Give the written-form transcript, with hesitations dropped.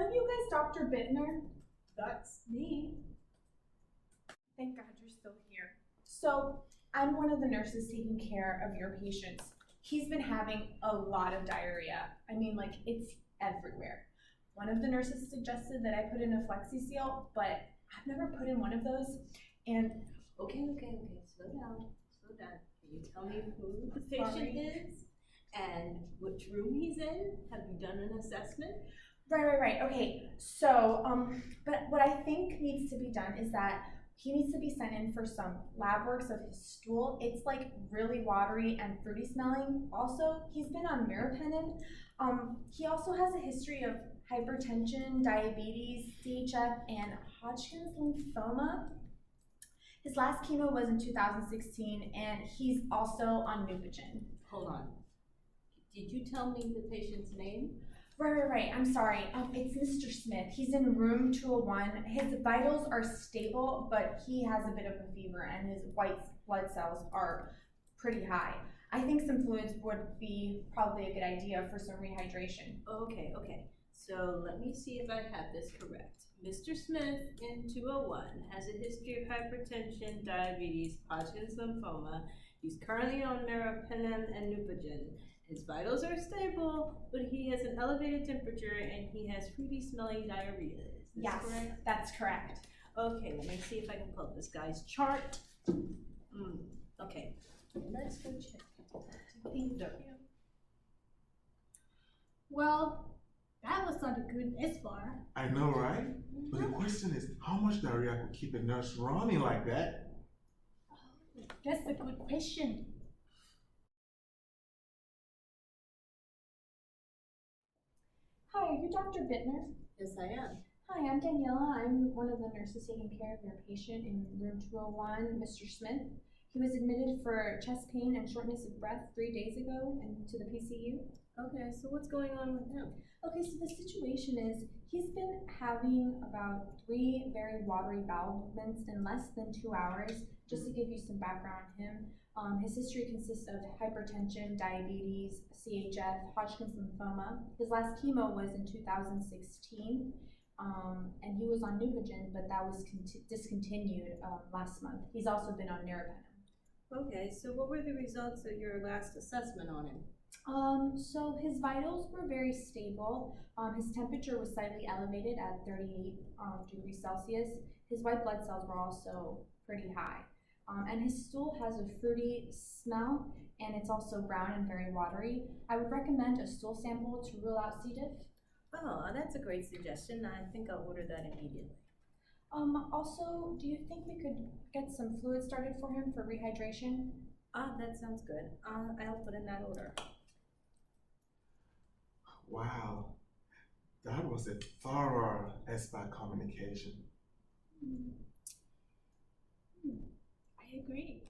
one of you guys Dr. Bittner? That's me. Thank God you're still here. So, I'm one of the nurses taking care of your patients. He's been having a lot of diarrhea. I mean, like, it's everywhere. One of the nurses suggested that I put in a Flexi Seal, but I've never put in one of those. And Okay. Slow down. Can you tell me who the patient is and which room he's in? Have you done an assessment? Right. Okay, so, but what I think needs to be done is that he needs to be sent in for some lab works of his stool. It's like really watery and fruity smelling. Also, he's been on meropenem. He also has a history of hypertension, diabetes, CHF, and Hodgkin's lymphoma. His last chemo was in 2016, and he's also on Neupogen. Hold on. Did you tell me the patient's name? Right. I'm sorry. It's Mr. Smith. He's in room 201. His vitals are stable, but he has a bit of a fever, and his white blood cells are pretty high. I think some fluids would be probably a good idea for some rehydration. Okay. So let me see if I have this correct. Mr. Smith in 201 has a history of hypertension, diabetes, Hodgkin's lymphoma. He's currently on meropenem and Neupogen. His vitals are stable, but he has an elevated temperature and he has fruity smelling diarrhea. Is this correct? That's correct. Okay, let me see if I can pull up this guy's chart. Okay, let's go check. Thank you. Well, that was not a good SBAR. I know, right? But the question is, how much diarrhea could keep a nurse running like that? That's a good question. Hi, are you Dr. Bittner? Yes, I am. Hi, I'm Daniela. I'm one of the nurses taking care of your patient in room 201, Mr. Smith. He was admitted for chest pain and shortness of breath 3 days ago into the PCU. Okay, so what's going on with him? Okay, so the situation is he's been having about 3 very watery bowel movements in less than 2 hours. Just to give you some background on him, his history consists of hypertension, diabetes, CHF, Hodgkin's lymphoma. His last chemo was in 2016, and he was on Neupogen, but that was discontinued last month. He's also been on meropenem. Okay, so what were the results of your last assessment on him? So his vitals were very stable. His temperature was slightly elevated at 38 degrees Celsius. His white blood cells were also pretty high. And his stool has a fruity smell, and it's also brown and very watery. I would recommend a stool sample to rule out C. diff. Oh, that's a great suggestion. I think I'll order that immediately. Also, do you think we could get some fluid started for him for rehydration? That sounds good. I'll put in that order. Wow, that was a thorough SBAR communication. I agree.